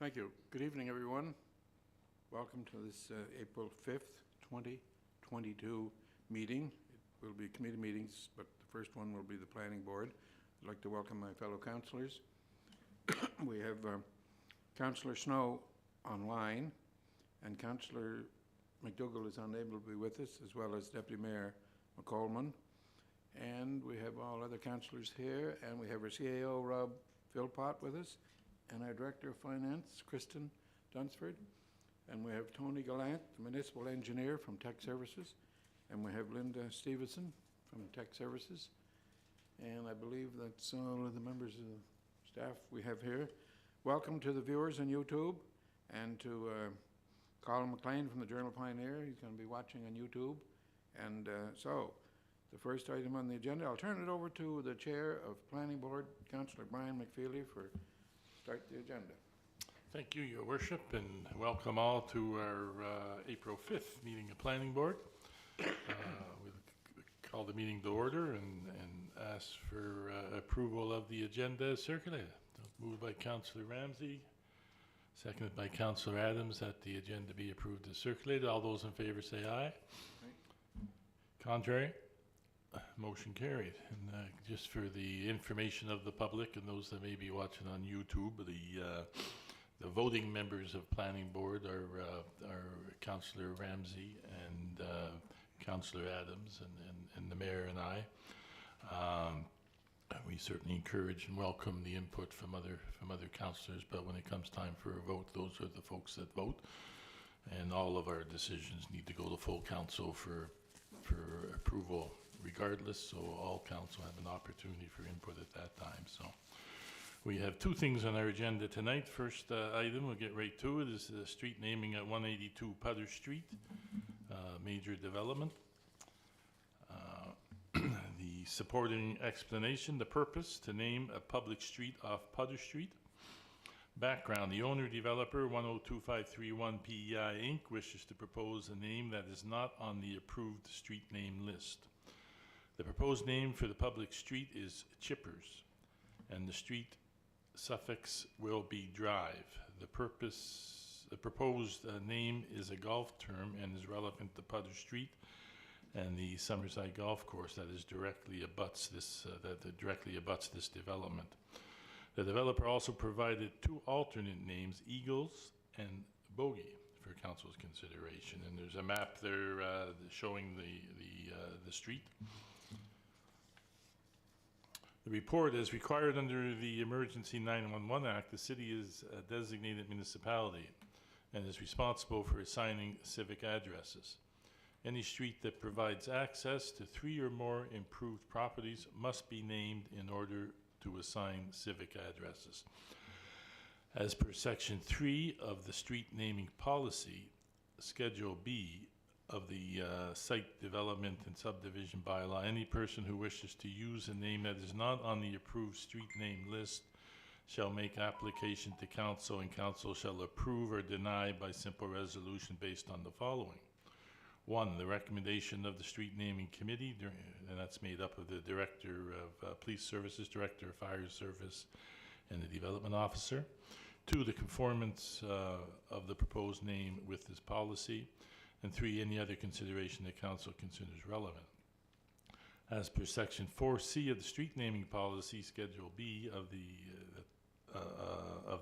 Thank you. Good evening, everyone. Welcome to this April 5th, 2022 meeting. It will be committee meetings, but the first one will be the planning board. I'd like to welcome my fellow councillors. We have Councillor Snow online, and Councillor McDougall is unable to be with us, as well as Deputy Mayor McColman. And we have all other councillors here, and we have our CAO, Rob Philpott, with us, and our Director of Finance, Kristen Dunsford. And we have Tony Gallant, the Municipal Engineer from Tech Services. And we have Linda Stevenson from Tech Services. And I believe that's all of the members of the staff we have here. Welcome to the viewers on YouTube, and to Colin McLean from the Journal Pioneer. He's going to be watching on YouTube. And so, the first item on the agenda, I'll turn it over to the Chair of Planning Board, Councillor Brian McFeely, for start the agenda. Thank you, Your Worship, and welcome all to our April 5th meeting of Planning Board. We'll call the meeting to order and ask for approval of the agenda as circulated. Moved by Councillor Ramsey, seconded by Councillor Adams, that the agenda be approved as circulated. All those in favor say aye. Aye. Contrary? Motion carried. And just for the information of the public and those that may be watching on YouTube, the voting members of Planning Board are Councillor Ramsey and Councillor Adams and the Mayor and I. We certainly encourage and welcome the input from other councillors, but when it comes time for a vote, those are the folks that vote, and all of our decisions need to go to full council for approval regardless, so all council have an opportunity for input at that time. So we have two things on our agenda tonight. First item, we'll get right to it, is the street naming at 182 Putter Street, major development. The supporting explanation, the purpose, to name a public street off Putter Street. Background, the owner developer 102531 PEI Inc. wishes to propose a name that is not on the approved street name list. The proposed name for the public street is Chippers, and the street suffix will be Drive. The proposed name is a golf term and is relevant to Putter Street and the Summerside Golf Course that is directly abuts this development. The developer also provided two alternate names, Eagles and Bogey, for council's consideration. And there's a map there showing the street. The report, as required under the Emergency 911 Act, the city is a designated municipality and is responsible for assigning civic addresses. Any street that provides access to 3 or more improved properties must be named in order to assign civic addresses. As per Section 3 of the Street Naming Policy, Schedule B of the Site Development and Subdivision Bylaw, any person who wishes to use a name that is not on the approved street name list shall make application to council, and council shall approve or deny by simple resolution based on the following. 1, the recommendation of the street naming committee, and that's made up of the Director of Police Services, Director of Fire Service, and the Development Officer. 2, the conformance of the proposed name with this policy. And 3, any other consideration that council considers relevant. As per Section 4C of the street naming policy, Schedule B of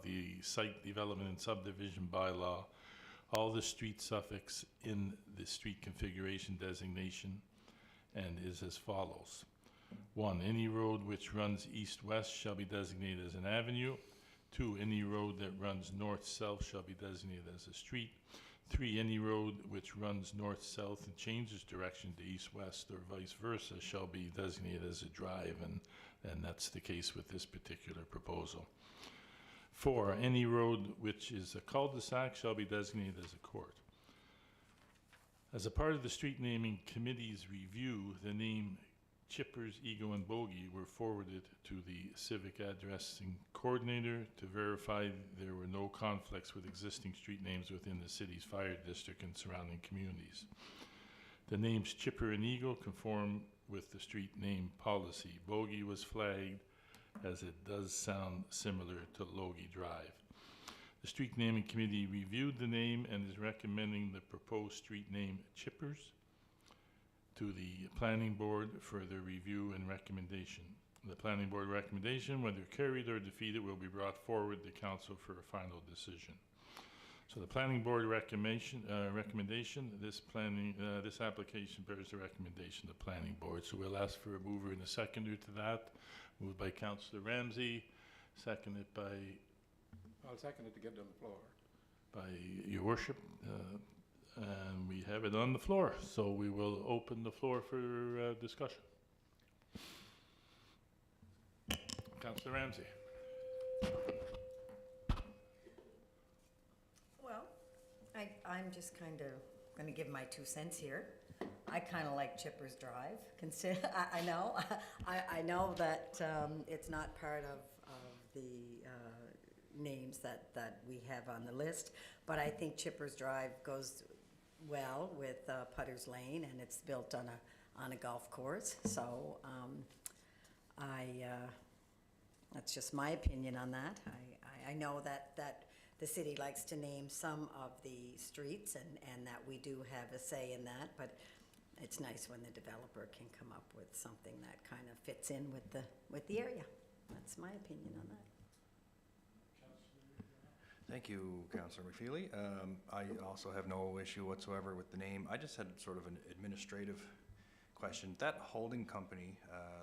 the Site Development and Subdivision Bylaw, all the street suffix in the street configuration designation and is as follows. 1, any road which runs east-west shall be designated as an avenue. 2, any road that runs north-south shall be designated as a street. 3, any road which runs north-south and changes direction to east-west or vice versa shall be designated as a drive, and that's the case with this particular proposal. 4, any road which is a cul-de-sac shall be designated as a court. As a part of the street naming committee's review, the name Chippers, Eagle, and Bogey were forwarded to the civic addressing coordinator to verify there were no conflicts with existing street names within the city's fire district and surrounding communities. The names Chipper and Eagle conform with the street name policy. Bogey was flagged as it does sound similar to Logie Drive. The street naming committee reviewed the name and is recommending the proposed street name Chippers to the planning board for their review and recommendation. The planning board recommendation, whether carried or defeated, will be brought forward to council for a final decision. So the planning board recommendation, this application bears the recommendation of the planning board. So we'll ask for a mover and a seconder to that. Moved by Councillor Ramsey, seconded by I'll second it to get it on the floor. by your worship, and we have it on the floor. So we will open the floor for discussion. Councillor Ramsey. Well, I'm just kind of going to give my 2 cents here. I kind of like Chippers Drive. I know, I know that it's not part of the names that we have on the list, but I think Chippers Drive goes well with Putter's Lane, and it's built on a golf course. So that's just my opinion on that. I know that the city likes to name some of the streets, and that we do have a say in that, but it's nice when the developer can come up with something that kind of fits in with the area. That's my opinion on that. Thank you, Councillor McFeely. I also have no issue whatsoever with the name. I just had sort of an administrative question. That holding company,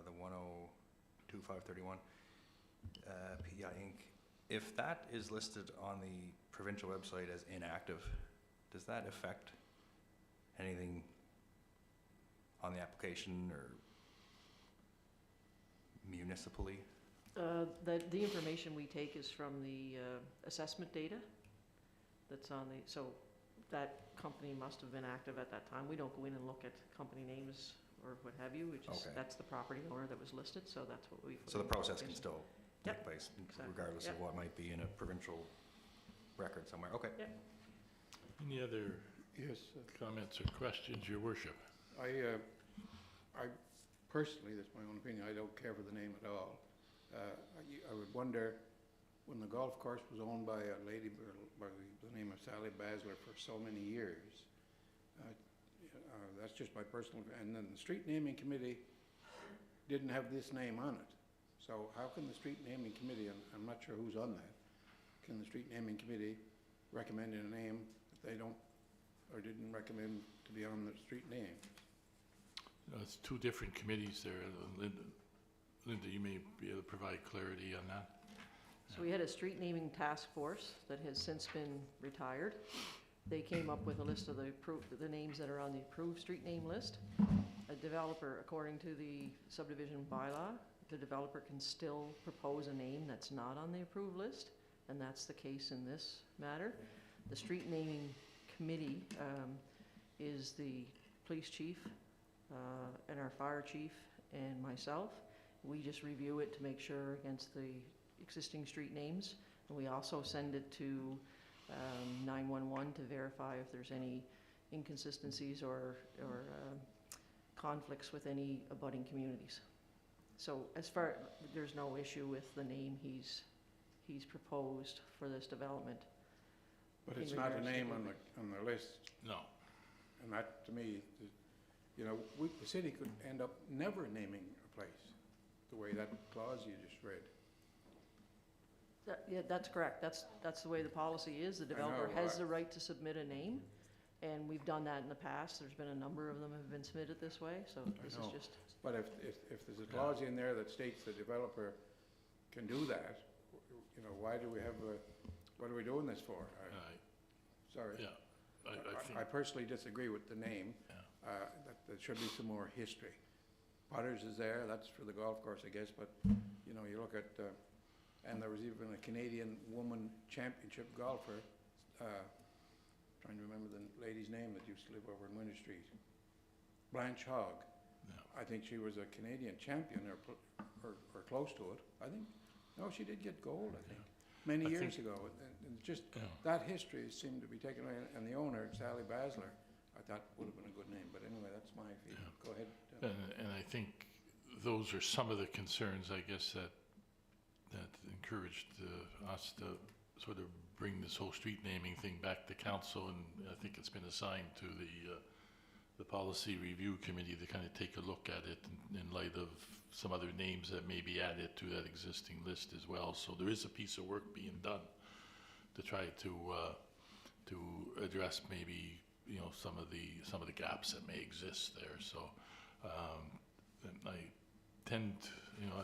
the 102531, PEI Inc., if that is listed on the provincial website as inactive, does that affect anything on the application or municipally? The information we take is from the assessment data that's on the, so that company must have been active at that time. We don't go in and look at company names or what have you, which is, that's the property owner that was listed, so that's what we. So the process can still take Yep. place Exactly. regardless Yep. of what might be in a provincial record somewhere. Okay. Yep. Any other Yes, comments or questions, your worship? I personally, that's my own opinion, I don't care for the name at all. I would wonder, when the golf course was owned by a lady by the name of Sally Basler for so many years, that's just my personal, and then the street naming committee didn't have this name on it. So how can the street naming committee, and I'm not sure who's on that, can the street naming committee recommend a name that they don't, or didn't recommend to be on the street name? It's two different committees there. Linda, you may be able to provide clarity on that. So we had a street naming task force that has since been retired. They came up with a list of the names that are on the approved street name list. A developer, according to the subdivision bylaw, the developer can still propose a name that's not on the approved list, and that's the case in this matter. The street naming committee is the police chief and our fire chief and myself. We just review it to make sure against the existing street names, and we also send it to 911 to verify if there's any inconsistencies or conflicts with any abutting communities. So as far, there's no issue with the name he's proposed for this development. But it's not a name on the list, No. and that, to me, you know, the city could end up never naming a place, the way that clause you just read. Yeah, that's correct. That's the way the policy is. The developer has the right to submit a name, and we've done that in the past. There's been a number of them have been submitted this way, so this is just. But if there's a clause in there that states the developer can do that, you know, why do we have what are we doing this for? Sorry. Yeah, I I think, personally disagree with the name. Yeah. That there should be some more history. Potters is there, that's for the golf course, I guess, but, you know, you look at, and there was even a Canadian woman championship golfer, trying to remember the lady's name that used to live over in Winter Street. Blanche Hogg. Yeah. I think she was a Canadian champion or close to it. I think, no, she did get gold, I think, many years ago. And just that history seemed to be taken away. And the owner, Sally Basler, I thought would have been a good name. But anyway, that's my feeling. Yeah. Go ahead. and I think those are some of the concerns, I guess, that encouraged us to sort of bring this whole street naming thing back to council, and I think it's been assigned to the policy review committee to kind of take a look at it in light of some other names that may be added to that existing list as well. So there is a piece of work being done to try to address maybe, you know, some of the gaps that may exist there. So and I tend, you know,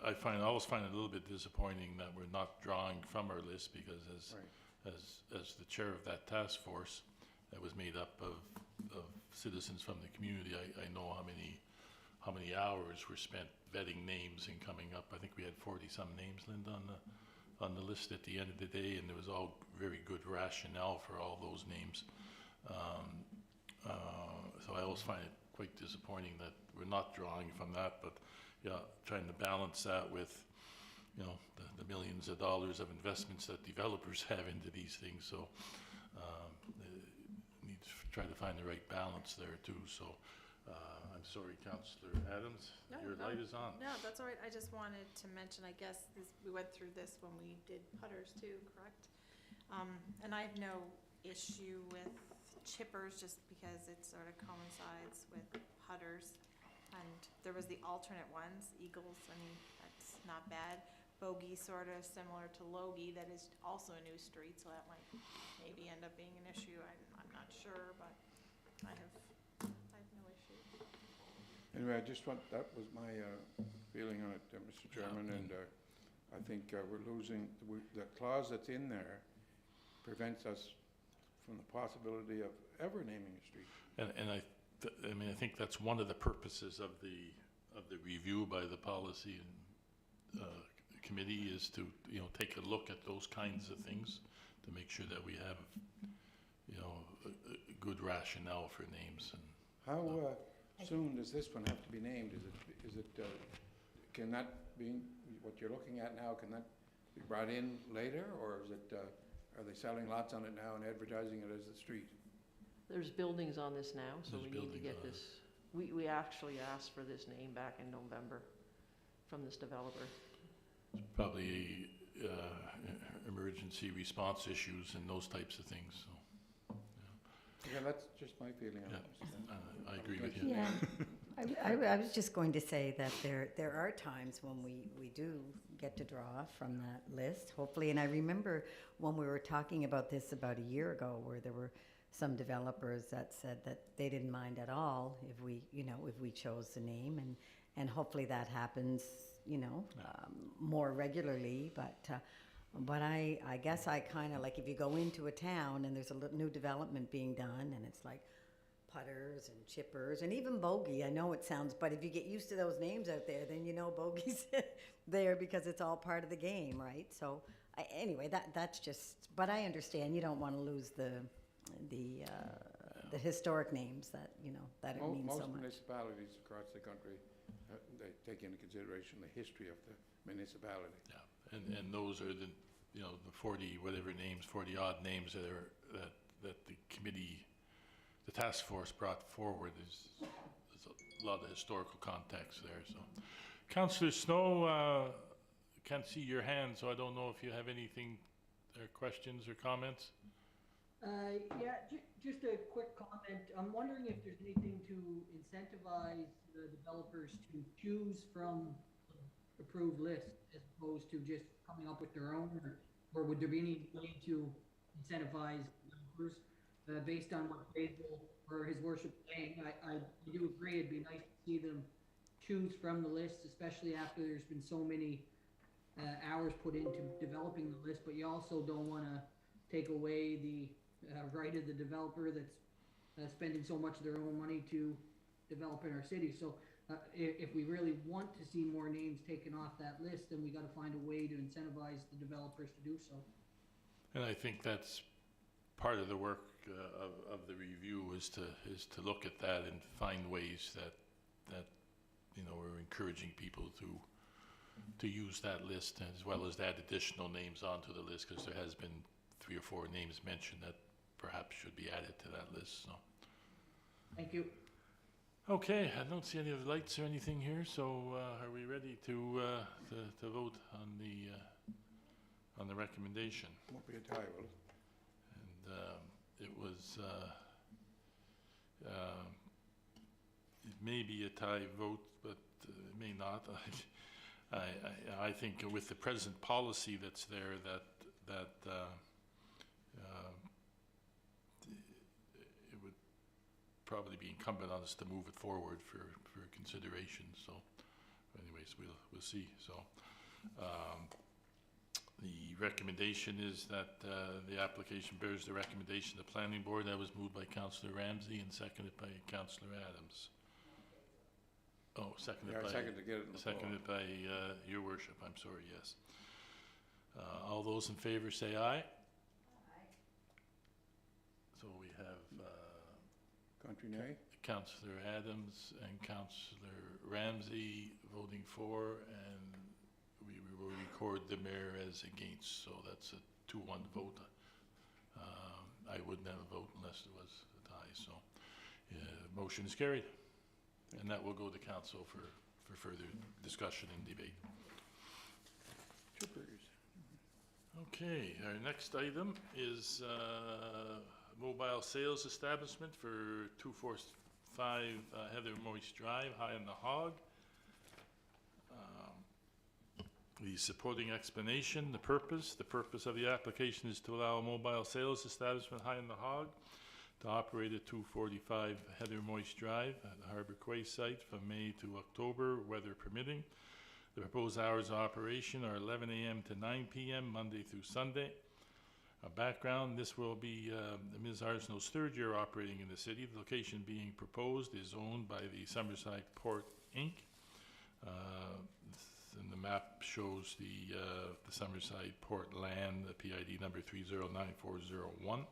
I always find it a little bit disappointing that we're not drawing from our list, because as the chair of that task force that was made up of citizens from the community, I know how many hours were spent vetting names and coming up. I think we had 40-some names, Linda, on the list at the end of the day, and there was all very good rationale for all those names. So I always find it quite disappointing that we're not drawing from that, but yeah, trying to balance that with, you know, the millions of dollars of investments that developers have into these things. So need to try to find the right balance there too. So I'm sorry, Councillor Adams, your light is on. No, that's all right. I just wanted to mention, I guess we went through this when we did putters too, correct? And I have no issue with chippers just because it sort of coincides with putters. And there was the alternate ones, Eagles, I mean, that's not bad. Bogey, sort of similar to Logie, that is also a new street, so that might maybe end up being an issue. I'm not sure, but I have no issue. Anyway, that was my feeling on it, Mr. Chairman, and I think we're losing, the clause that's in there prevents us from the possibility of ever naming a street. And I mean, I think that's one of the purposes of the review by the policy committee, is to, you know, take a look at those kinds of things to make sure that we have, you know, a good rationale for names. And How soon does this one have to be named? Can that be, what you're looking at now, can that be brought in later, or is it, are they selling lots on it now and advertising it as a street? There's buildings on this now, so There's we need to buildings get on it. this. We actually asked for this name back in November from this developer. probably emergency response issues and those types of things. So, Yeah, that's just my feeling on yeah, it. I agree with you. Yeah, I was just going to say that there are times when we do get to draw from that list, hopefully. And I remember when we were talking about this about a year ago, where there were some developers that said that they didn't mind at all if we chose the name, and hopefully that happens, more regularly. But I guess I kind of like, if you go into a town and there's a new development being done, and it's like putters and chippers and even Bogey. I know it sounds, but if you get used to those names out there, then you know Bogey's there because it's all part of the game, right? So anyway, that's just. But I understand you don't want to lose the historic names that that it means so Most much. municipalities across the country, they take into consideration the history of the municipality. Yeah, and those are the 40 odd names that the committee, the task force brought forward. There's a lot of historical context there. So, Councillor Snow, can't see your hand, so I don't know if you have anything, or questions or comments. Just a quick comment. I'm wondering if there's anything to incentivize the developers to choose from approved list as opposed to just coming up with their own, or would there be any way to incentivize developers based on what Basil or His Worship is saying? I do agree it'd be nice to see them choose from the list, especially after there's been so many hours put into developing the list, but you also don't want to take away the right of the developer that's spending so much of their own money to develop in our city. So if we really want to see more names taken off that list, then we got to find a way to incentivize the developers to do so. And I think that's part of the work of the review, is to look at that and find ways that we're encouraging people to use that list, as well as add additional names onto the list, because there has been 3 or 4 names mentioned that perhaps should be added to that list. So. Thank you. Okay, I don't see any other lights or anything here, so are we ready to vote on on the recommendation. Won't be a tie, will it? And it was, it may be a tie vote, but it may not. I think with the present policy that's there, that it would probably be incumbent on us to move it forward for consideration. So, anyways, we'll see. So, the recommendation is that the application bears the recommendation of the planning board. That was moved by Councillor Ramsey and seconded by Councillor Adams. Oh, seconded Yeah, by... I second to get it in the floor. Seconded by your worship, I'm sorry, yes. All those in favor say aye. Aye. So we have Country nay? Councillor Adams and Councillor Ramsey voting for, and we will record the mayor as against, so that's a 2-1 vote. I wouldn't have a vote unless there was a tie, so motion is carried. And that will go to council for further discussion and debate. Chippers. Okay, our next item is mobile sales establishment for 245 Heather Moyse Drive, High on the Hog. The supporting explanation, the purpose of the application is to allow a mobile sales establishment High on the Hog to operate at 245 Heather Moyse Drive at the Harbour Quay Site from May to October, weather permitting. The proposed hours of operation are 11 a.m. to 9 p.m. Monday through Sunday. Background, this will be Ms. Arsenault's third year operating in the city. The location being proposed is owned by the Summerside Port Inc. And the map shows the Summerside Port land, the PID number 309401.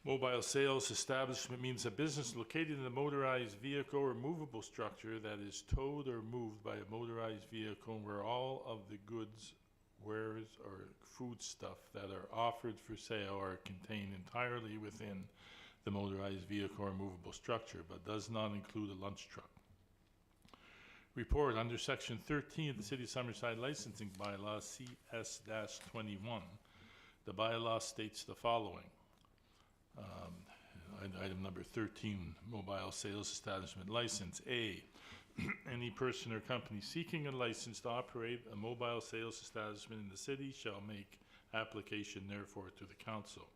Mobile sales establishment means a business located in a motorized vehicle or movable structure that is towed or moved by a motorized vehicle where all of the goods, wares, or foodstuff that are offered for sale are contained entirely within the motorized vehicle or movable structure, but does not include a lunch truck. Report under Section 13 of the City of Summerside Licensing Bylaw CS-21. The bylaw states the following. Item number 13, mobile sales establishment license. A, any person or company seeking a license to operate a mobile sales establishment in the city shall make application therefore to the council.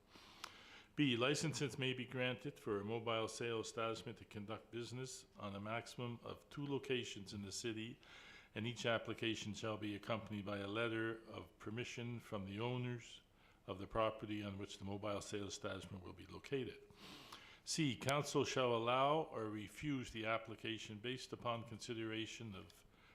B, licenses may be granted for a mobile sales establishment to conduct business on a maximum of 2 locations in the city, and each application shall be accompanied by a letter of permission from the owners of the property on which the mobile sales establishment will be located. C, council shall allow or refuse the application based upon consideration of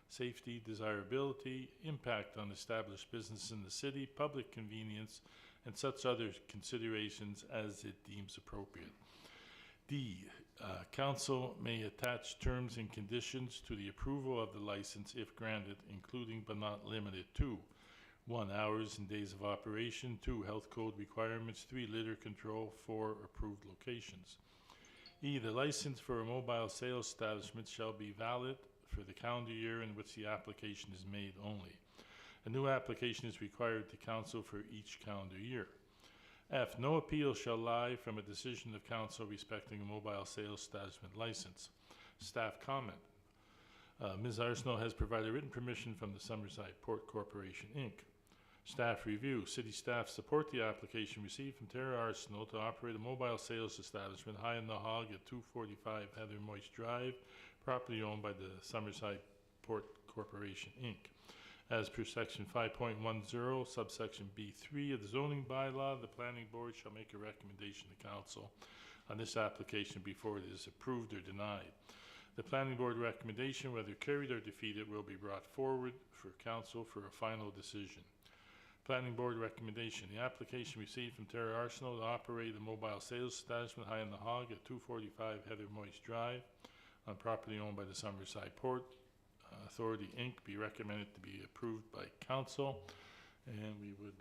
safety, desirability, impact on established business in the city, public convenience, and such other considerations as it deems appropriate. D, council may attach terms and conditions to the approval of the license if granted, including but not limited to 1, hours and days of operation, 2, health code requirements, 3, litter control, 4, approved locations. E, the license for a mobile sales establishment shall be valid for the calendar year in which the application is made only. A new application is required to council for each calendar year. F, no appeal shall lie from a decision of council respecting a mobile sales establishment license. Staff comment. Ms. Arsenault has provided written permission from the Summerside Port Corporation, Inc. Staff review. City staff support the application received from Tara Arsenault to operate a mobile sales establishment High on the Hog at 245 Heather Moyse Drive, property owned by the Summerside Port Corporation, Inc. As per section 5.10, subsection B3 of the zoning bylaw, the planning board shall make a recommendation to council on this application before it is approved or denied. The planning board recommendation, whether carried or defeated, will be brought forward for council for a final decision. Planning board recommendation. The application received from Tara Arsenault to operate a mobile sales establishment High on the Hog at 245 Heather Moyse Drive on property owned by the Summerside Port Authority, Inc. be recommended to be approved by council. And we would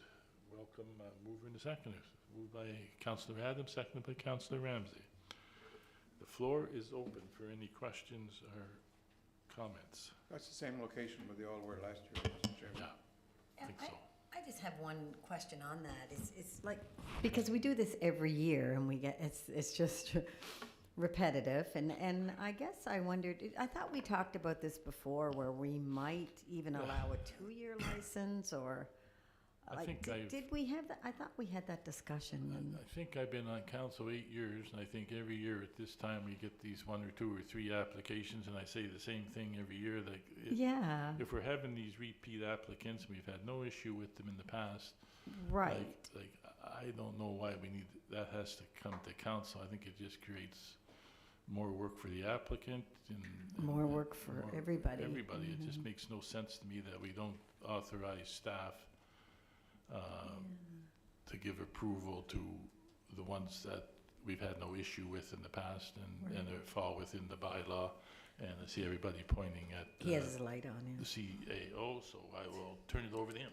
welcome mover and seconder. Moved by Councillor Adams, seconded by Councillor Ramsey. The floor is open for any questions or comments. That's the same location where they all were last year, Mr. Chairman. Yeah. And think so. I just have one question on that. It's like, because we do this every year and we get, it's just repetitive. And I guess I wondered, I thought we talked about this before where we might even allow a 2-year license or, I like, think I've- did we have that? I thought we had that discussion. And I think I've been on council 8 years, and I think every year at this time we get these 1 or 2 or 3 applications, and I say the same thing every year, like, yeah, if we're having these repeat applicants, we've had no issue with them in the past. right. Like, I don't know why we need, that has to come to council. I think it just creates more work for the applicant and. More work for more- everybody. Everybody. It just Mhm. makes no sense to me that we don't authorize staff to give approval to the ones that we've had no issue with in the past and that fall within the bylaw. And I see everybody pointing at He has his light on, the yeah. CAO, so I will turn it over to him.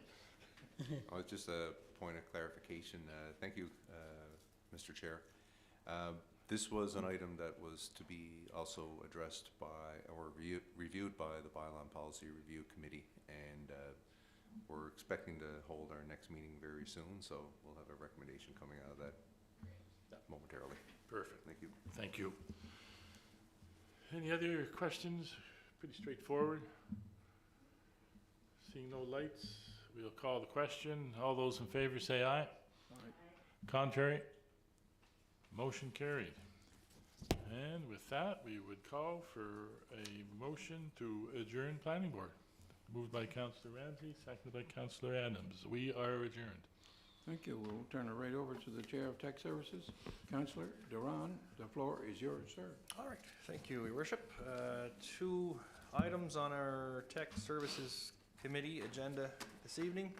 Oh, it's just a point of clarification. Thank you, Mr. Chair. This was an item that was to be also addressed by, or reviewed by the Bylaw and Policy Review Committee, and we're expecting to hold our next meeting very soon, so we'll have a recommendation coming out of that momentarily. Perfect. Thank you. Thank you. Any other questions? Pretty straightforward. Seeing no lights, we'll call the question. All those in favor say aye. Contrary? Motion carried. And with that, we would call for a motion to adjourn planning board. Moved by Councillor Ramsey, seconded by Councillor Adams. We are adjourned. Thank you. We'll turn it right over to the Chair of Tech Services. Councillor Duran, the floor is yours, sir. All right, thank you, Your Worship. 2 items on our Tech Services Committee agenda this evening.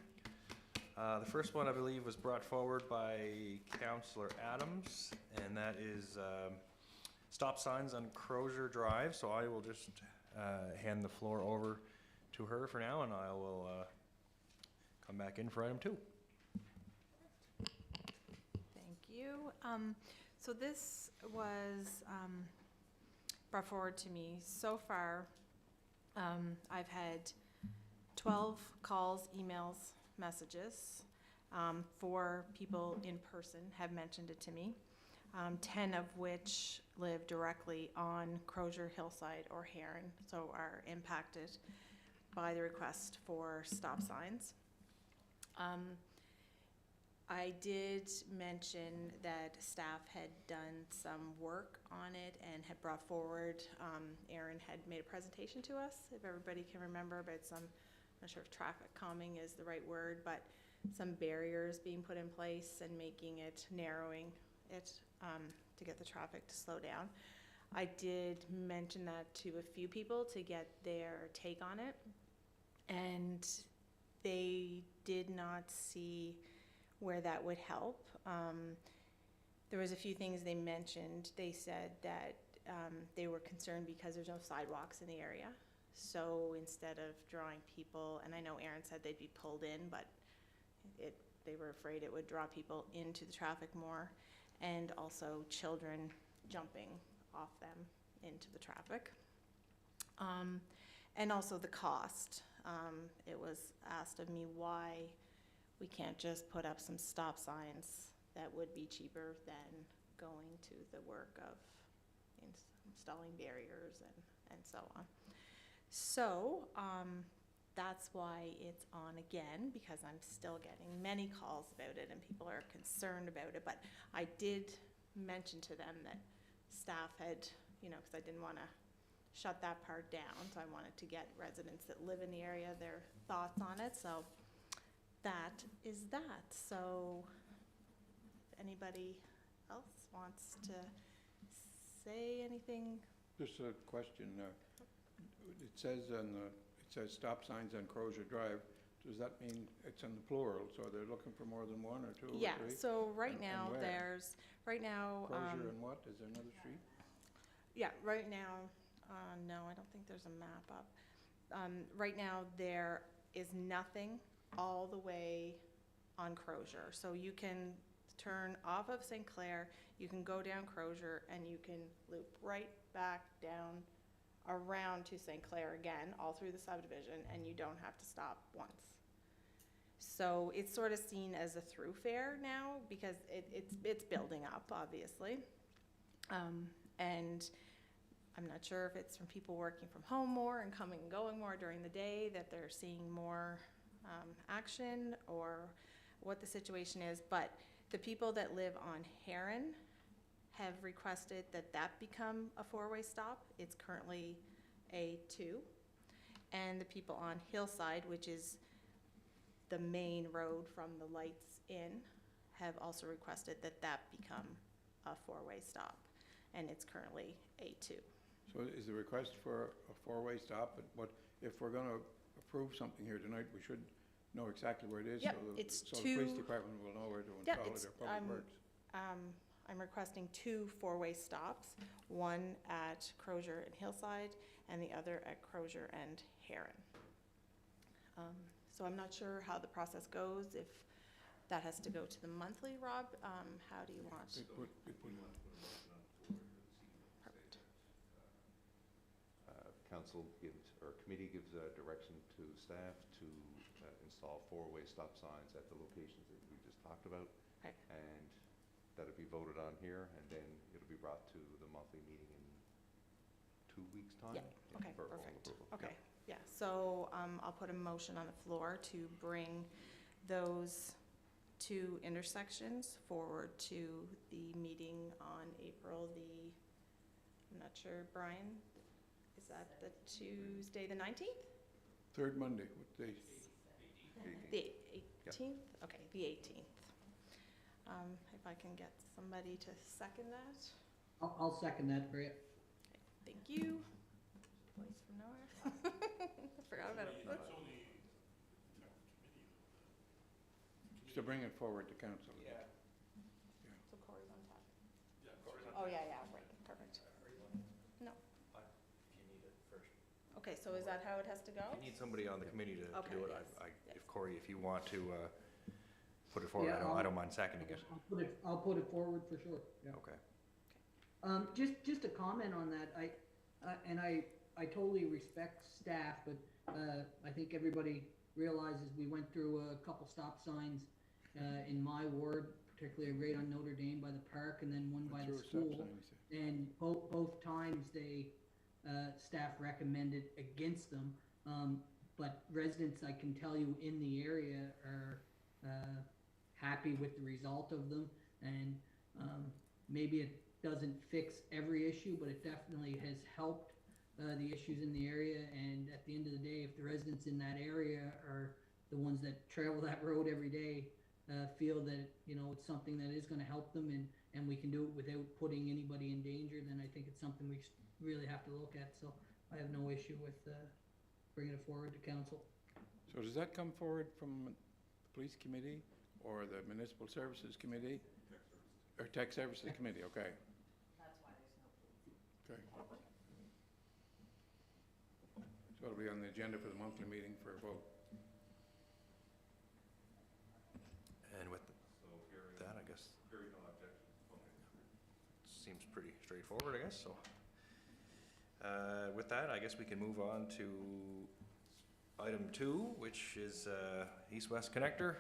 The first one, I believe, was brought forward by Councillor Adams, and that is stop signs on Crozier Drive. So I will just hand the floor over to her for now, and I will come back in for item 2. Thank you. So this was brought forward to me. So far, I've had 12 calls, emails, messages. 4 people in person have mentioned it to me, 10 of which live directly on Crozier, Hillside, or Heron, so are impacted by the request for stop signs. I did mention that staff had done some work on it and had brought forward, Aaron had made a presentation to us, if everybody can remember, about some, I'm not sure if traffic calming is the right word, but some barriers being put in place and making it, narrowing it to get the traffic to slow down. I did mention that to a few people to get their take on it, and they did not see where that would help. There was a few things they mentioned. They said that they were concerned because there's no sidewalks in the area. So instead of drawing people, and I know Aaron said they'd be pulled in, but they were afraid it would draw people into the traffic more, and also children jumping off them into the traffic. And also the cost. It was asked of me why we can't just put up some stop signs that would be cheaper than going to the work of installing barriers and so on. So that's why it's on again, because I'm still getting many calls about it and people are concerned about it. But I did mention to them that staff had, because I didn't want to shut that part down, so I wanted to get residents that live in the area their thoughts on it. So that is that. So if anybody else wants to say anything. Just a question. It says stop signs on Crozier Drive. Does that mean it's in the plural? So they're looking for more than 1 or 2 or 3? Yeah, so right And now where? Crozier and what? Is there another street? yeah, right now, no, I don't think there's a map up. Right now, there is nothing all the way on Crozier. So you can turn off of St. Clair, you can go down Crozier, and you can loop right back down around to St. Clair again, all through the subdivision, and you don't have to stop once. So it's sort of seen as a thoroughfare now because it's building up, obviously. And I'm not sure if it's from people working from home more and coming and going more during the day that they're seeing more action, or what the situation is. But the people that live on Heron have requested that that become a four-way stop. It's currently A2. And the people on Hillside, which is the main road from the lights in, have also requested that that become a four-way stop. And it's currently A2. So is the request for a four-way stop, but what, if we're gonna approve something here tonight, we should know exactly where it is? Yep, so it's So the police two- department will know where to Yeah, install it, it's, or public works. I'm requesting 2 four-way stops, one at Crozier and Hillside, and the other at Crozier and Heron. So I'm not sure how the process goes, if that has to go to the monthly, Rob, how do you want? Perfect. Council gives, or committee gives direction to staff to install four-way stop signs at the locations that we just talked about. Okay. And that'll be voted on here, and then it'll be brought to the monthly meeting in 2 weeks' time? Yeah, okay, for full perfect. approval. Okay, yeah, so I'll put a motion on the floor to bring those 2 intersections forward to the meeting on April the, I'm not sure, Brian, is that the Tuesday, the 19th? Third Monday, what day? The 18th? Okay, the 18th. If I can get somebody to second that. I'll second that for you. Thank you. Voice from nowhere. I forgot about it. Just to bring it forward to council. So Corey's on top. Oh, yeah, right, perfect. No. Okay, so is that how it has to go? You need somebody on the committee to Okay, do it. yes, yes. If Corey, if you want to put it forward, Yeah, I don't mind seconding it. I'll put it forward for sure, yeah. Okay. Just a comment on that, I totally respect staff, but, I think everybody realizes we went through a couple stop signs, in my ward, particularly right on Notre Dame by the park, and then one by the school. And both times they, staff recommended against them, but residents, I can tell you, in the area are, happy with the result of them, and, maybe it doesn't fix every issue, but it definitely has helped, the issues in the area, and at the end of the day, if the residents in that area are the ones that travel that road every day, feel that, it's something that is gonna help them, and we can do it without putting anybody in danger, then I think it's something we really have to look at, so I have no issue with, bringing it forward to council. So does that come forward from the police committee or the municipal services committee? Or tech services committee, okay. That's why there's no police. Okay. So it'll be on the agenda for the monthly meeting for a vote. And with that, I guess. Seems pretty straightforward, I guess, so. With that, I guess we can move on to item 2, which is East-West Connector.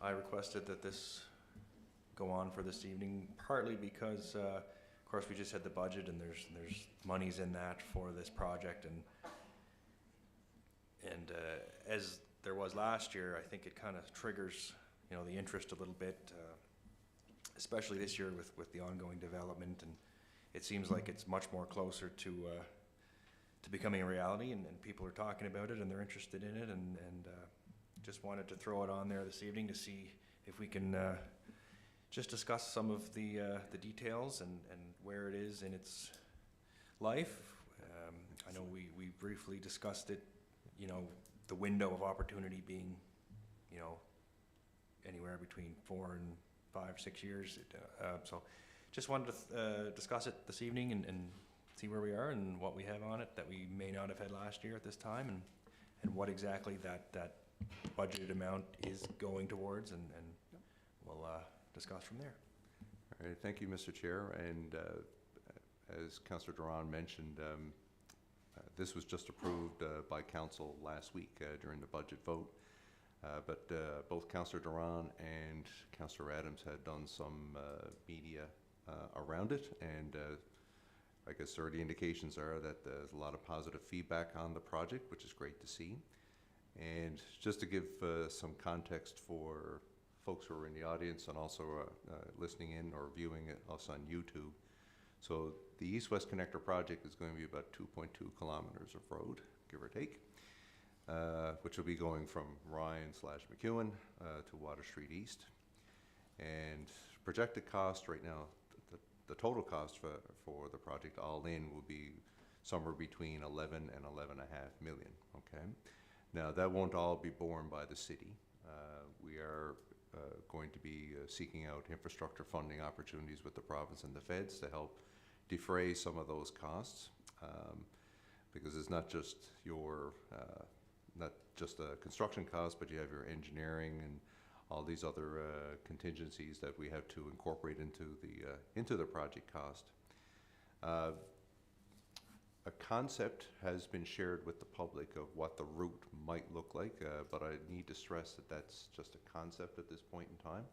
I requested that this go on for this evening, partly because, of course, we just had the budget and there's monies in that for this project, and as there was last year, I think it kind of triggers, the interest a little bit, especially this year with the ongoing development, and it seems like it's much more closer to becoming a reality, and people are talking about it and they're interested in it, and just wanted to throw it on there this evening to see if we can just discuss some of the details and where it is in its life. I know we briefly discussed it, the window of opportunity being, anywhere between 4 and 5, 6 years. So just wanted to discuss it this evening and see where we are and what we have on it that we may not have had last year at this time, and what exactly that budgeted amount is going towards, and we'll discuss from there. All right, thank you, Mr. Chair. And as Councillor Duran mentioned, this was just approved by council last week during the budget vote. But both Councillor Duran and Councillor Adams had done some media around it, and I guess sir, the indications are that there's a lot of positive feedback on the project, which is great to see. And just to give some context for folks who are in the audience and also listening in or viewing us on YouTube. So the East-West Connector project is going to be about 2.2 kilometers of road, give or take, which will be going from Ryan/McEwen to Water Street East. And projected cost right now, the total cost for the project all in will be somewhere between 11 and 11.5 million, okay? Now, that won't all be borne by the city. We are going to be seeking out infrastructure funding opportunities with the province and the feds to help defray some of those costs, because it's not just a construction cost, but you have your engineering and all these other contingencies that we have to incorporate into the project cost. A concept has been shared with the public of what the route might look like, but I need to stress that that's just a concept at this point in time.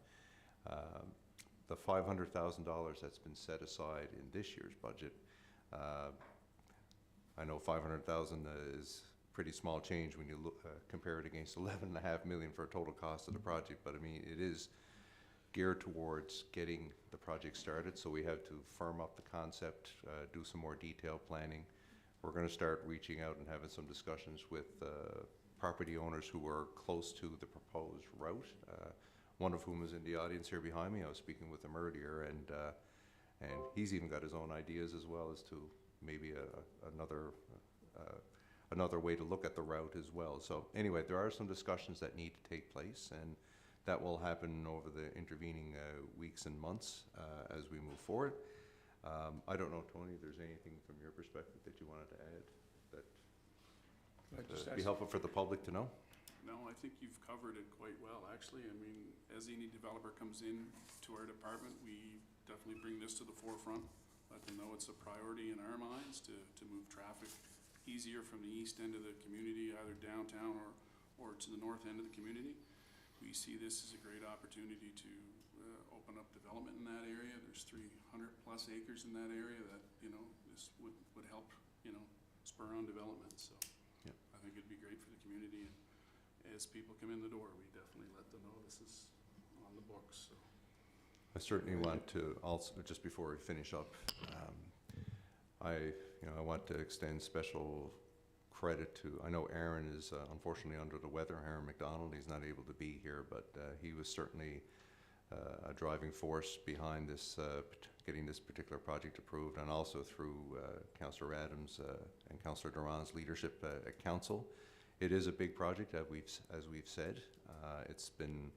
The $500,000 that's been set aside in this year's budget, I know 500,000 is pretty small change when you look, compare it against 11.5 million for a total cost of the project, but I mean, it is geared towards getting the project started, so we have to firm up the concept, do some more detailed planning. We're going to start reaching out and having some discussions with property owners who are close to the proposed route, one of whom is in the audience here behind me. I was speaking with him earlier, and he's even got his own ideas as well as to maybe another way to look at the route as well. So anyway, there are some discussions that need to take place, and that will happen over the intervening weeks and months as we move forward. I don't know, Tony, if there's anything from your perspective that you wanted to add that would be helpful for the public to know? No, I think you've covered it quite well, actually. I mean, as any developer comes in to our department, we definitely bring this to the forefront, let them know it's a priority in our minds to move traffic easier from the east end of the community, either downtown or to the north end of the community. We see this as a great opportunity to open up development in that area. There's 300 plus acres in that area that, you know, this would help, you know, spur on development. So yeah. I think it'd be great for the community. And as people come in the door, we definitely let them know this is on the books. So I certainly want to also, just before we finish up, I want to extend special credit to, I know Aaron is unfortunately under the weather, Aaron McDonald. He's not able to be here, but he was certainly a driving force behind this, getting this particular project approved, and also through Councillor Adams and Councillor Duran's leadership at Council. It is a big project, as we've said. It's been,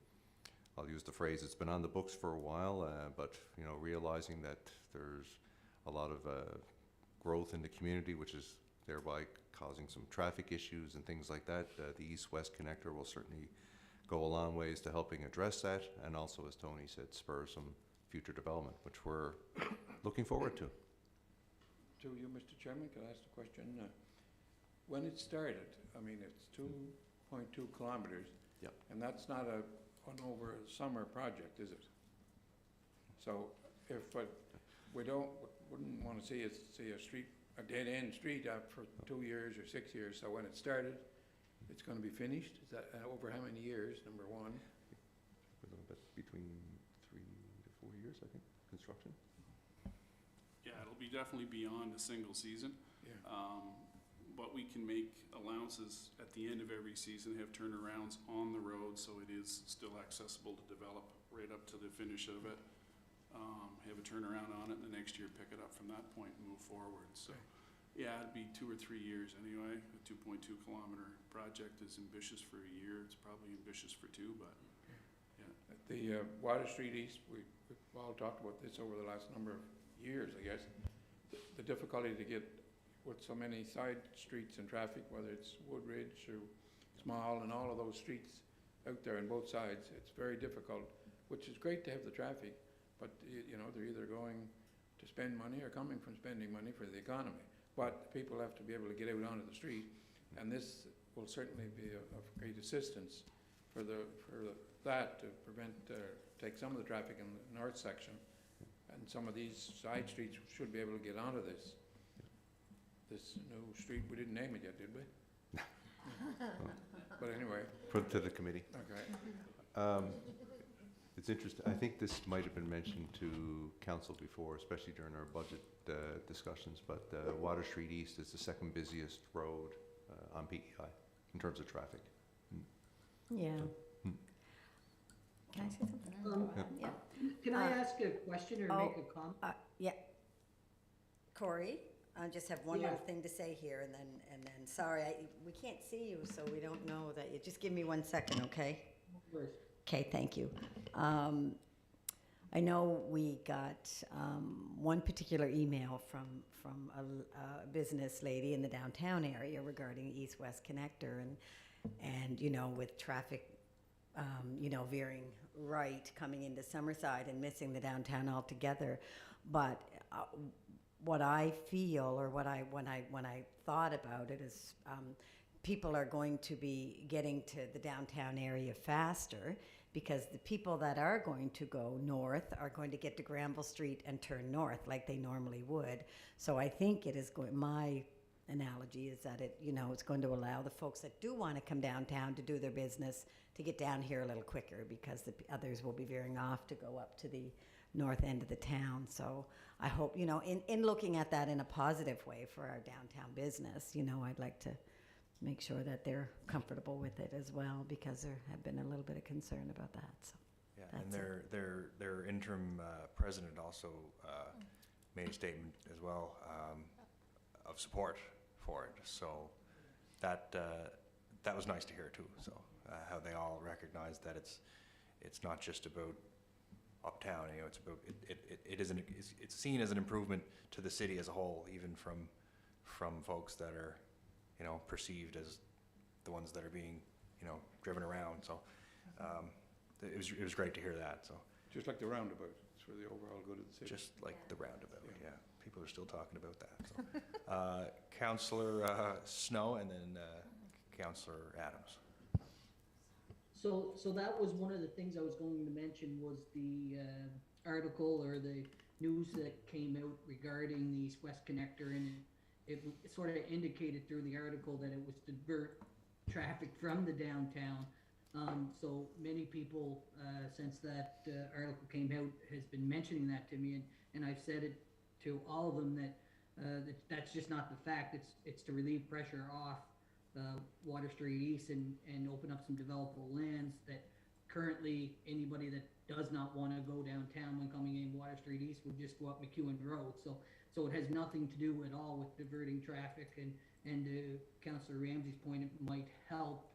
I'll use the phrase, it's been on the books for a while, but you know, realizing that there's a lot of growth in the community, which is thereby causing some traffic issues and things like that. The East-West Connector will certainly go a long ways to helping address that, and also, as Tony said, spur some future development, which we're looking forward to. To you, Mr. Chairman, can I ask a question? When it started, I mean, it's 2.2 kilometers. Yep. And that's not an over a summer project, is it? So if we wouldn't want to see a dead-end street out for 2 years or 6 years, so when it started, it's going to be finished? Is that over how many years, number one? Between 3 to 4 years, I think, construction. yeah, it'll be definitely beyond a single season. Yeah. But we can make allowances at the end of every season, have turnarounds on the road, so it is still accessible to develop right up to the finish of it. Have a turnaround on it, and the next year pick it up from that point and move forward. So, yeah, it'd be 2 or 3 years anyway. A 2.2 kilometer project is ambitious for a year. It's probably ambitious for 2, but yeah. The Water Street East, we've all talked about this over the last number of years, I guess. The difficulty to get with so many side streets and traffic, whether it's Woodridge or Small and all of those streets out there on both sides, it's very difficult, which is great to have the traffic, but you know, they're either going to spend money or coming from spending money for the economy. But people have to be able to get out onto the street, and this will certainly be of great assistance for that to prevent, take some of the traffic in the north section. And some of these side streets should be able to get onto this new street. We didn't name it yet, did we? But anyway, Put it to the committee. okay. It's interesting, I think this might have been mentioned to council before, especially during our budget discussions, but Water Street East is the second busiest road on PEI in terms of traffic. Yeah. Hmm. Can I say something? Yeah. Can I ask a question or make a comment? Yeah. Corey, I just have one Yeah. little thing to say here, and then, sorry, we can't see you, so we don't know that you, just give me 1 second, okay? First. Okay, thank you. I know we got one particular email from a business lady in the downtown area regarding east-west connector, and you know, with traffic, you know, veering right coming into Summerside and missing the downtown altogether. But what I feel, or when I thought about it, is people are going to be getting to the downtown area faster, because the people that are going to go north are going to get to Granville Street and turn north like they normally would. So I think it is going, my analogy is that it, you know, it's going to allow the folks that do want to come downtown to do their business to get down here a little quicker, because the others will be veering off to go up to the north end of the town. So I hope, you know, in looking at that in a positive way for our downtown business, you know, I'd like to make sure that they're comfortable with it as well, because there have been a little bit of concern about that. So Yeah, that's and their interim president also made a statement as well of support for it. So that was nice to hear too. So how they all recognize that it's not just about uptown. You know, it's about it's seen as an improvement to the city as a whole, even from folks that are, you know, perceived as the ones that are being, you know, driven around. So it was great to hear that. So Just like the roundabout, it's for the overall good of the city. just like the roundabout, Yeah. yeah. People are still talking about that. So Councillor Snow, and then Councillor Adams. So that was one of the things I was going to mention, was the article or the news that came out regarding the East-West Connector, and it sort of indicated through the article that it was to divert traffic from the downtown. So many people, since that article came out, has been mentioning that to me, and I've said it to all of them that that's just not the fact. It's to relieve pressure off Water Street East and open up some developable lands that currently anybody that does not want to go downtown when coming in Water Street East would just go up McEwen Road. So it has nothing to do at all with diverting traffic, and to Councillor Ramsey's point, it might help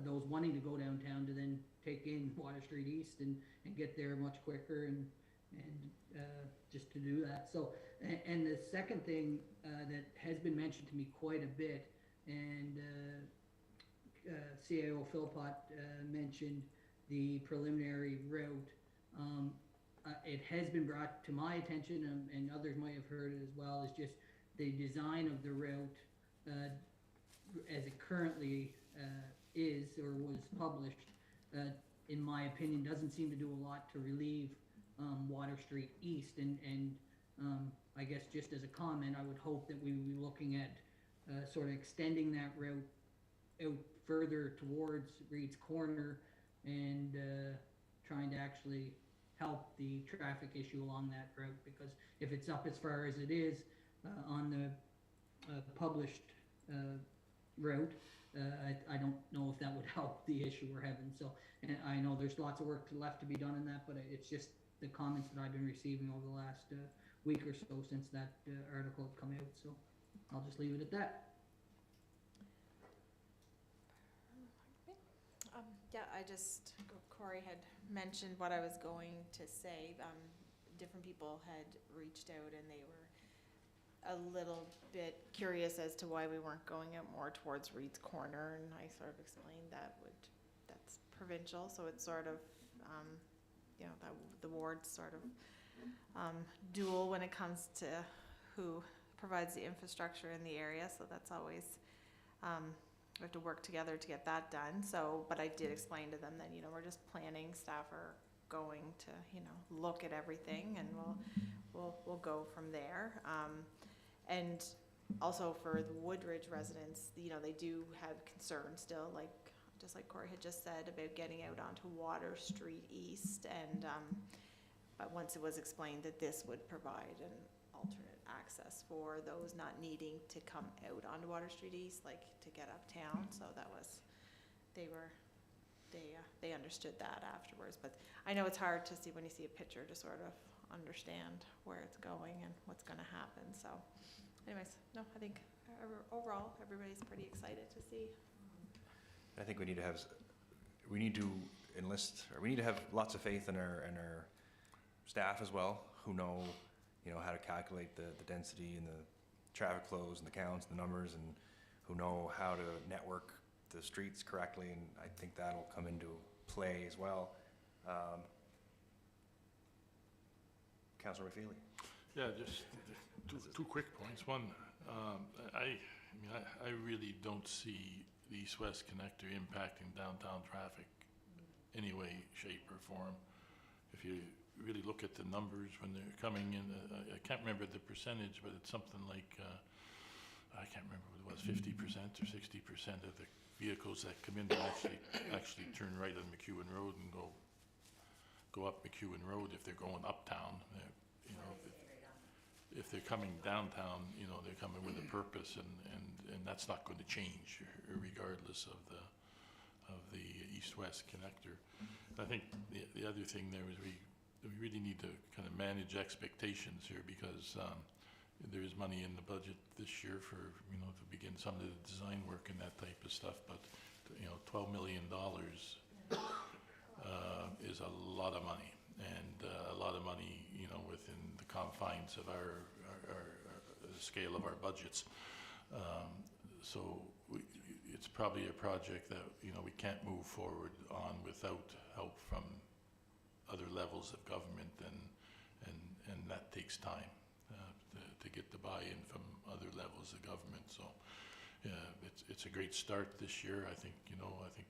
those wanting to go downtown to then take in Water Street East and get there much quicker, and just to do that. So, and the second thing that has been mentioned to me quite a bit, and CAO Philpott mentioned the preliminary route. It has been brought to my attention, and others might have heard it as well, is just the design of the route as it currently is or was published, in my opinion, doesn't seem to do a lot to relieve Water Street East. And I guess just as a comment, I would hope that we would be looking at sort of extending that route out further towards Reed's Corner, and trying to actually help the traffic issue along that route, because if it's up as far as it is on the published route, I don't know if that would help the issue we're having. So, and I know there's lots of work left to be done in that, but it's just the comments that I've been receiving over the last week or so since that article had come out. So I'll just leave it at that. Yeah, Corey had mentioned what I was going to say. Different people had reached out, and they were a little bit curious as to why we weren't going out more towards Reed's Corner, and I sort of explained that's provincial, so it's sort of, you know, the ward's sort of dual when it comes to who provides the infrastructure in the area, so that's always we have to work together to get that done. So, but I did explain to them that, you know, we're just planning, staff are going to, you know, look at everything, and we'll go from there. And also for the Woodridge residents, you know, they do have concerns still, like, just like Corey had just said, about getting out onto Water Street East, and, but once it was explained that this would provide an alternate access for those not needing to come out onto Water Street East, like to get uptown, so that was, they understood that afterwards. But I know it's hard to see when you see a picture to sort of understand where it's going and what's gonna happen, so anyways, no, I think overall, everybody's pretty excited to see. I think we need to enlist, or we need to have lots of faith in our staff as well, who know, you know, how to calculate the density and the traffic flows and the counts and the numbers, and who know how to network the streets correctly, and I think that'll come into play as well. Councillor McFeely. Yeah, just two quick points. One, I really don't see the east-west connector impacting downtown traffic any way, shape, or form. If you really look at the numbers when they're coming in, I can't remember the percentage, but it's something like, I can't remember what it was, 50% or 60% of the vehicles that come in actually turn right on McEwen Road and go up McEwen Road if they're going uptown. You know, if they're coming downtown, you know, they're coming with a purpose, and that's not going to change regardless of the east-west connector. I think the other thing there is we really need to kind of manage expectations here, because there is money in the budget this year for, you know, to begin some of the design work and that type of stuff, but, you know, $12 million is a lot of money, and a lot of money, you know, within the confines of our scale of our budgets. So it's probably a project that, you know, we can't move forward on without help from other levels of government, and that takes time to get the buy-in from other levels of government. So it's a great start this year. I think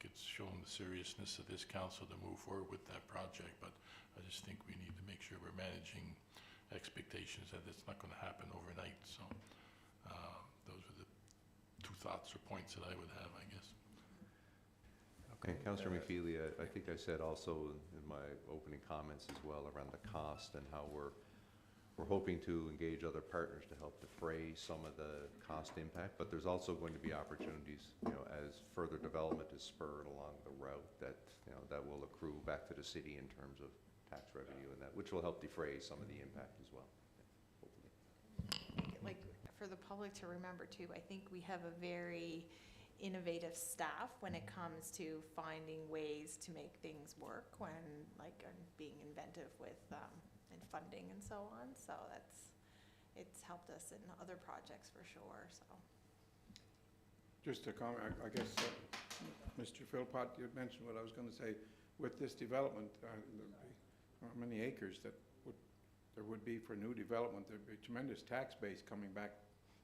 it's shown the seriousness of this council to move forward with that project, but I just think we need to make sure we're managing expectations that it's not going to happen overnight. So those are the two thoughts or points that I would have, I guess. Okay, Councillor McFeely, I think I said also in my opening comments as well around the cost and how we're hoping to engage other partners to help defray some of the cost impact, but there's also going to be opportunities, you know, as further development is spurred along the route, that, you know, that will accrue back to the city in terms of tax revenue and that, which will help defray some of the impact as well, hopefully. Like, for the public to remember too, I think we have a very innovative staff when it comes to finding ways to make things work, when, like, being inventive with and funding and so on. So it's helped us in other projects for sure. So Just a comment, I guess, Mr. Philpott, you had mentioned what I was going to say. With this development, how many acres that there would be for new development? There'd be a tremendous tax base coming back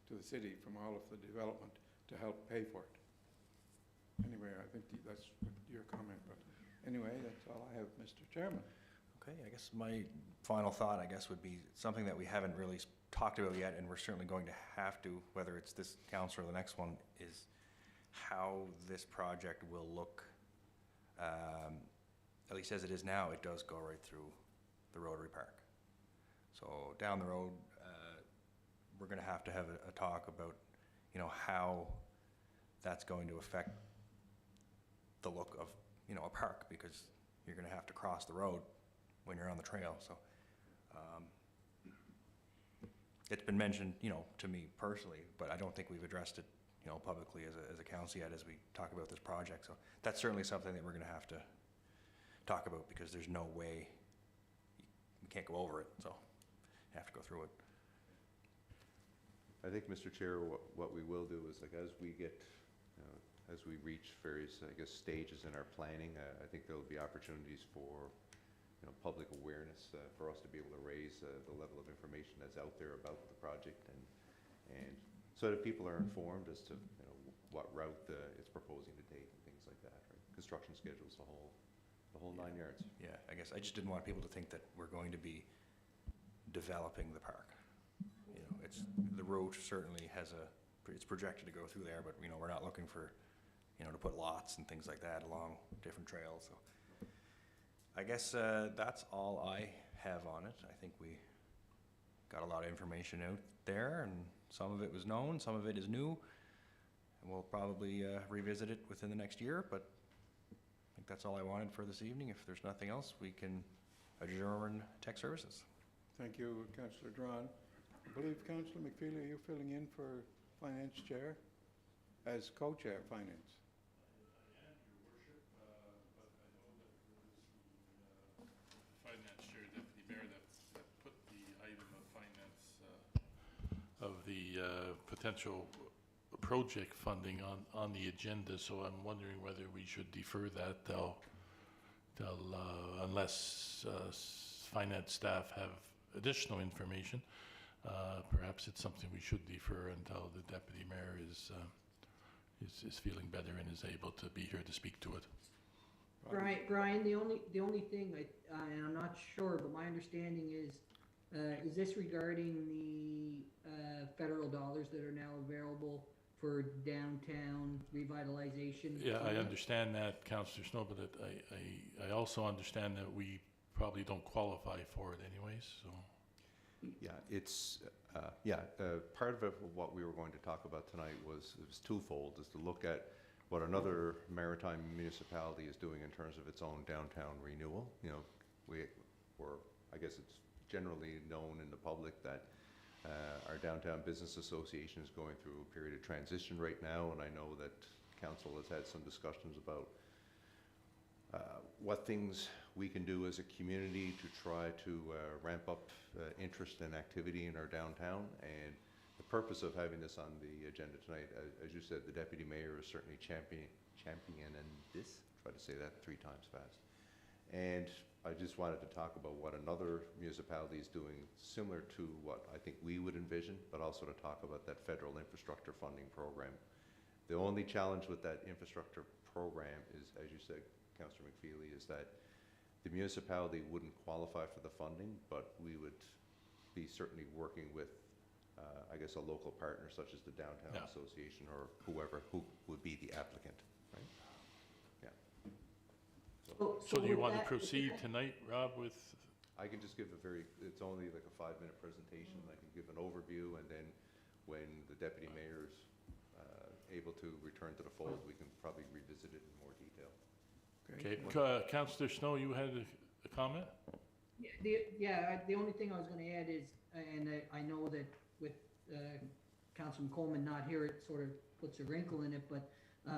to the city from all of the development to help pay for it. Anyway, I think that's your comment, but anyway, that's all I have, Mr. Chairman. Okay, I guess my final thought, I guess, would be something that we haven't really talked about yet, and we're certainly going to have to, whether it's this council or the next one, is how this project will look. At least as it is now, it does go right through the Rotary Park. So down the road, we're going to have a talk about, you know, how that's going to affect the look of, you know, a park, because you're going to have to cross the road when you're on the trail. So it's been mentioned, you know, to me personally, but I don't think we've addressed it, you know, publicly as a council yet as we talk about this project. So that's certainly something that we're going to have to talk about, because there's no way, we can't go over it, so you have to go through it. I think, Mr. Chair, what we will do is, like, as we get, as we reach various, I guess, stages in our planning, I think there will be opportunities for, you know, public awareness, for us to be able to raise the level of information that's out there about the project, and so that people are informed as to, you know, what route it's proposing to take and things like that, right? Construction schedules, the whole 9 yards. Yeah, I guess I just didn't want people to think that we're going to be developing the park. You know, the road certainly it's projected to go through there, but, you know, we're not looking for, you know, to put lots and things like that along different trails, so. I guess that's all I have on it. I think we got a lot of information out there, and some of it was known, some of it is new. And we'll probably revisit it within the next year, but I think that's all I wanted for this evening. If there's nothing else, we can adjourn tech services. Thank you, Councillor Drawn. I believe Councillor McFeely, are you filling in for Finance Chair as co-chair Finance? Finance Chair, Deputy Mayor, that put the item of finance, of the potential project funding on the agenda, so I'm wondering whether we should defer that till unless finance staff have additional information. Perhaps it's something we should defer until the Deputy Mayor is feeling better and is able to be here to speak to it. Brian, the only thing, and I'm not sure, but my understanding is this regarding the federal dollars that are now available for downtown revitalization? Yeah, I understand that, Councillor Snow, but I also understand that we probably don't qualify for it anyways, so. Yeah, it's, part of what we were going to talk about tonight was twofold, is to look at what another maritime municipality is doing in terms of its own downtown renewal. You know, I guess it's generally known in the public that our Downtown Business Association is going through a period of transition right now, and I know that council has had some discussions about what things we can do as a community to try to ramp up interest and activity in our downtown. And the purpose of having this on the agenda tonight, as you said, the Deputy Mayor is certainly championing this. Try to say that 3 times fast. And I just wanted to talk about what another municipality is doing similar to what I think we would envision, but also to talk about that federal infrastructure funding program. The only challenge with that infrastructure program is, as you said, Councillor McFeely, is that the municipality wouldn't qualify for the funding, but we would be certainly working with, I guess, a local partner such as the Downtown Association or whoever who would be the applicant, right? Yeah. So do you want to proceed tonight, Rob, with? I can just give it's only like a 5-minute presentation. I can give an overview, and then when the Deputy Mayor's able to return to the fold, we can probably revisit it in more detail. Okay, Councillor Snow, you had a comment? The only thing I was going to add is, and I know that with Councilman Coleman not here, it sort of puts a wrinkle in it, but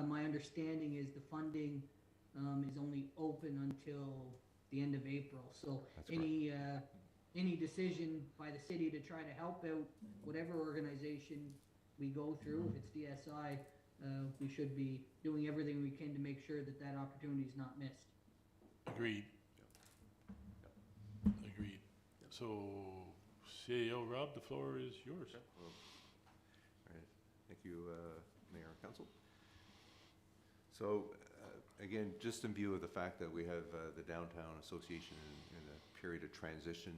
my understanding is the funding is only open until the end of April. So any decision by the city to try to help out whatever organization we go through, if it's DSI, we should be doing everything we can to make sure that that opportunity is not missed. Agreed. Agreed. So, CAO Rob, the floor is yours. Okay. Well, all right. Thank you, Mayor and Council. So, again, just in view of the fact that we have the Downtown Association in a period of transition,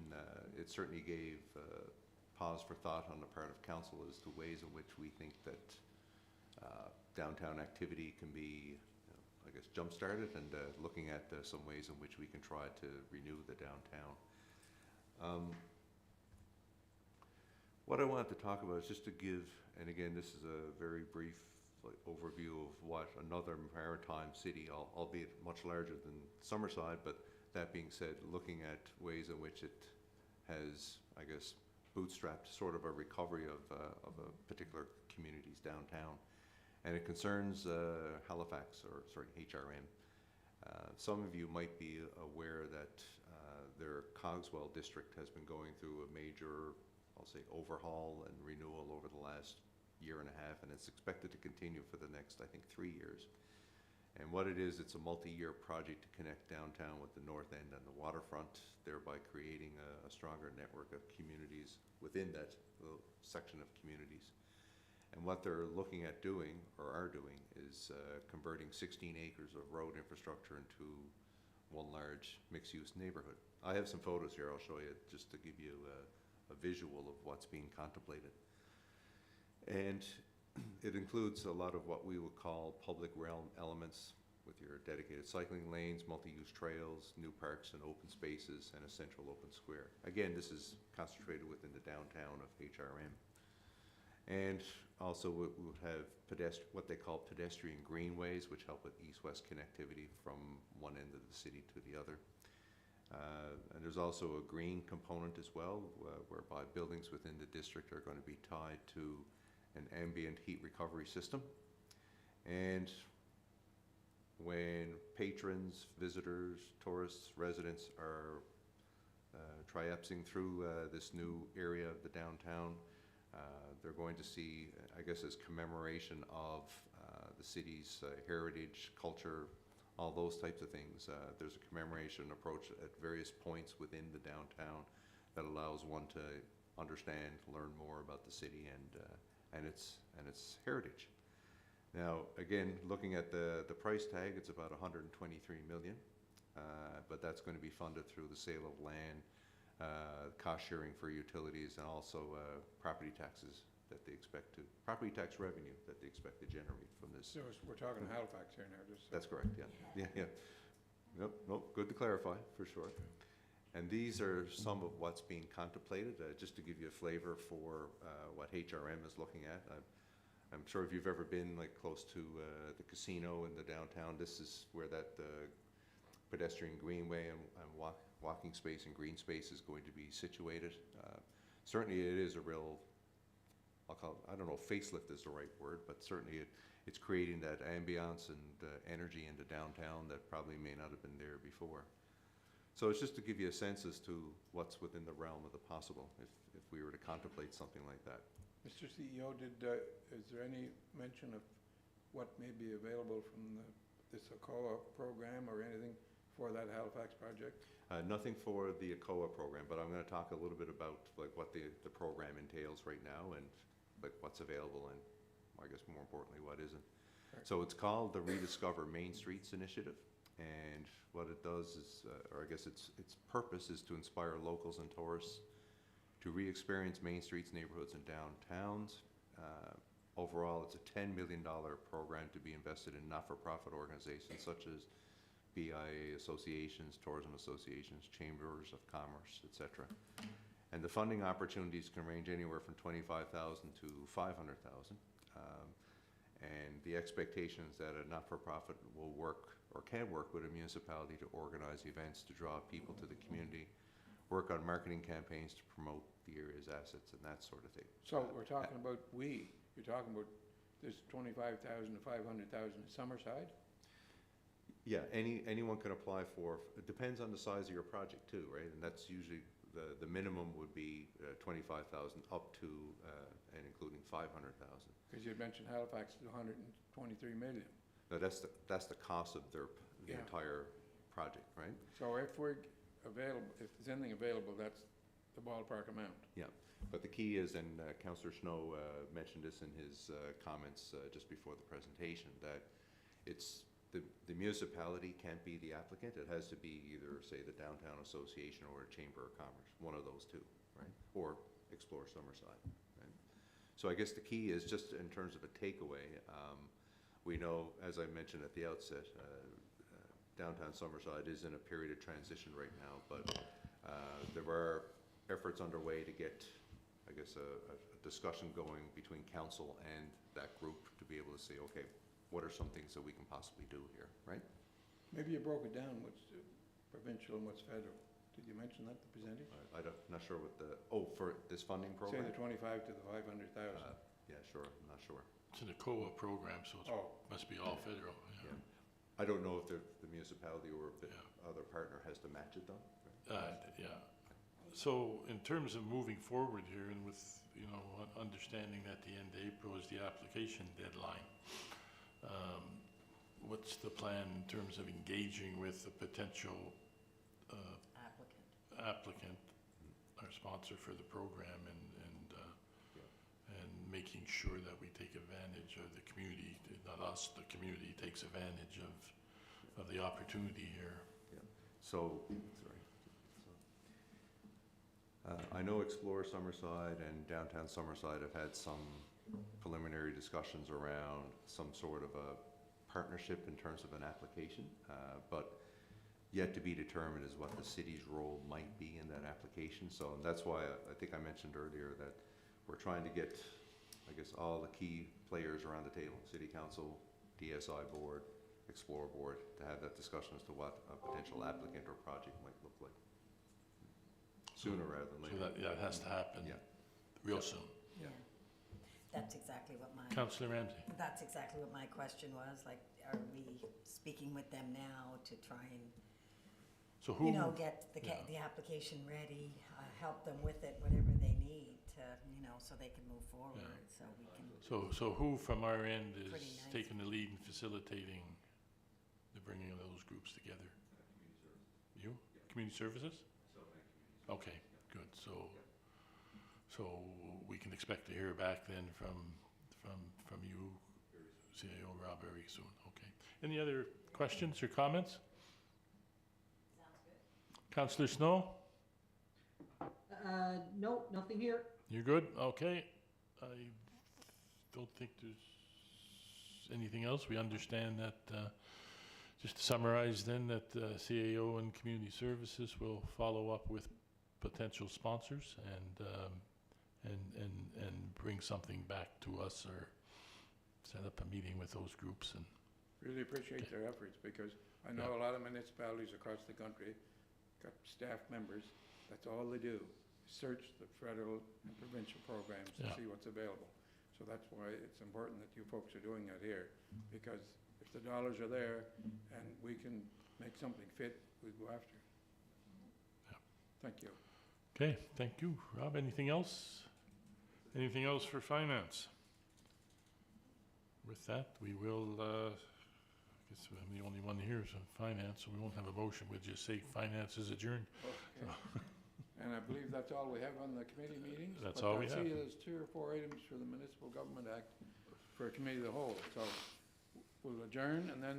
it certainly gave pause for thought on the part of Council as to ways in which we think that downtown activity can be, I guess, jump-started, and looking at some ways in which we can try to renew the downtown. What I wanted to talk about is just to give, and again, this is a very brief overview of what another maritime city, albeit much larger than Summerside, but that being said, looking at ways in which it has, I guess, bootstrapped sort of a recovery of a particular community's downtown. And it concerns Halifax, or sorry, HRM. Some of you might be aware that their Cogswell district has been going through a major, I'll say, overhaul and renewal over the last 1.5 years, and it's expected to continue for the next, I think, 3 years. And what it is, it's a multi-year project to connect downtown with the north end and the waterfront, thereby creating a stronger network of communities within that little section of communities. And what they're looking at doing, or are doing, is converting 16 acres of road infrastructure into one large mixed-use neighborhood. I have some photos here I'll show you just to give you a visual of what's being contemplated. And it includes a lot of what we would call public realm elements, with your dedicated cycling lanes, multi-use trails, new parks and open spaces, and a central open square. Again, this is concentrated within the downtown of HRM. And also we would have what they call pedestrian greenways, which help with east-west connectivity from one end of the city to the other. And there's also a green component as well, whereby buildings within the district are going to be tied to an ambient heat recovery system. And when patrons, visitors, tourists, residents are triapsing through this new area of the downtown, they're going to see, I guess, as commemoration of the city's heritage, culture, all those types of things. There's a commemoration approach at various points within the downtown that allows one to understand, learn more about the city and its heritage. Now, again, looking at the price tag, it's about $123 million, but that's going to be funded through the sale of land, cost sharing for utilities, and also property tax revenue that they expect to generate from this. So we're talking Halifax here now, just. That's correct, yeah. Nope, good to clarify, for sure. And these are some of what's being contemplated, just to give you a flavor for what HRM is looking at. I'm sure if you've ever been like close to the casino in the downtown, this is where that pedestrian greenway and walking space and green space is going to be situated. Certainly it is a real, I don't know if facelift is the right word, but certainly it's creating that ambiance and energy into downtown that probably may not have been there before. So it's just to give you a sense as to what's within the realm of the possible if we were to contemplate something like that. Mr. CEO, is there any mention of what may be available from this ACOA program or anything for that Halifax project? Nothing for the ACOA program, but I'm going to talk a little bit about like what the program entails right now and like what's available and I guess more importantly what isn't. Right. So So it's called the Rediscover Main Streets Initiative, and what it does is, or I guess its purpose is to inspire locals and tourists to re-experience main streets, neighborhoods, and downtowns. Overall, it's a $10 million program to be invested in not-for-profit organizations such as PEI associations, tourism associations, chambers of commerce, etc. And the funding opportunities can range anywhere from $25,000 to $500,000. And the expectation is that a not-for-profit will work or can work with a municipality to organize events to draw people to the community, work on marketing campaigns to promote the area's assets and that sort of thing. So we're talking about you're talking about this 25,000 to 500,000 in Summerside? Yeah, anyone can apply for, it depends on the size of your project too, right? And that's usually, the minimum would be 25,000 up to and including 500,000. Because you had mentioned Halifax is 123 million. Now that's the cost of the Yeah. entire project, right? So if we're available, if there's anything available, that's the ballpark amount. Yeah, but the key is, and Councillor Snow mentioned this in his comments just before the presentation, that it's the municipality can't be the applicant. It has to be either, say, the Downtown Association or a Chamber of Commerce, one of those two, right? Or Explore Summerside, right? So I guess the key is just in terms of a takeaway. We know, as I mentioned at the outset, downtown Summerside is in a period of transition right now, but there are efforts underway to get, I guess, a discussion going between council and that group to be able to say, okay, what are some things that we can possibly do here, right? Maybe you broke it down, what's provincial and what's federal. Did you mention that, the percentage? I'm not sure what for this funding Say program? the 25 to the 500,000. Yeah, sure, I'm not sure. It's an ACOA program, so it must be all federal. Yeah. I don't know if the municipality or the Yeah. other partner has to match it though, right? Yeah. So in terms of moving forward here and with, understanding that the end of April is the application deadline, what's the plan in terms of engaging with the potential applicant, our sponsor for the program, and making sure that we take advantage of the community, not us, the community takes advantage of the opportunity here. So, sorry. I know Explore Summerside and Downtown Summerside have had some preliminary discussions around some sort of a partnership in terms of an application, but yet to be determined is what the city's role might be in that application. So that's why I think I mentioned earlier that we're trying to get, I guess, all the key players around the table, City Council, DSI Board, Explore Board, to have that discussion as to what a potential applicant or project might look like. Sooner rather than later. So that has to happen real soon. Yeah. That's exactly what Councillor Ramsey. that's exactly what my question was, like, are we speaking with them now to try and, So who? get the Yeah. the application ready, help them with it, whatever they need to, so they can move forward, so we can. So who from our end is Pretty nice. taking the lead in facilitating the bringing of those groups together? You? Community Services? Okay, good. So we can expect to hear back then from you, CAO Rob, very soon. Okay. Any other questions or comments? Sounds good. Councillor Snow? No, nothing here. You're good? Okay. I don't think there's anything else. We understand that, just to summarize then, that CAO and Community Services will follow up with potential sponsors and bring something back to us or set up a meeting with those groups. And Really appreciate their efforts, because I know a lot of municipalities across the country got staff members, that's all they do, search the federal and provincial programs to Yeah. see what's available. So that's why it's important that you folks are doing that here, because if the dollars are there and we can make something fit, we go after it. Yeah. Thank you. okay, thank you. Rob, anything else? Anything else for finance? With that, we will, I guess I'm the only one here is on finance, so we won't have a motion. We'll just say finance is adjourned. Okay. And I believe that's all we have on the committee meetings? That's all we But I have. see there's 2 or 4 items for the Municipal Government Act for a committee of the whole. So we'll adjourn and then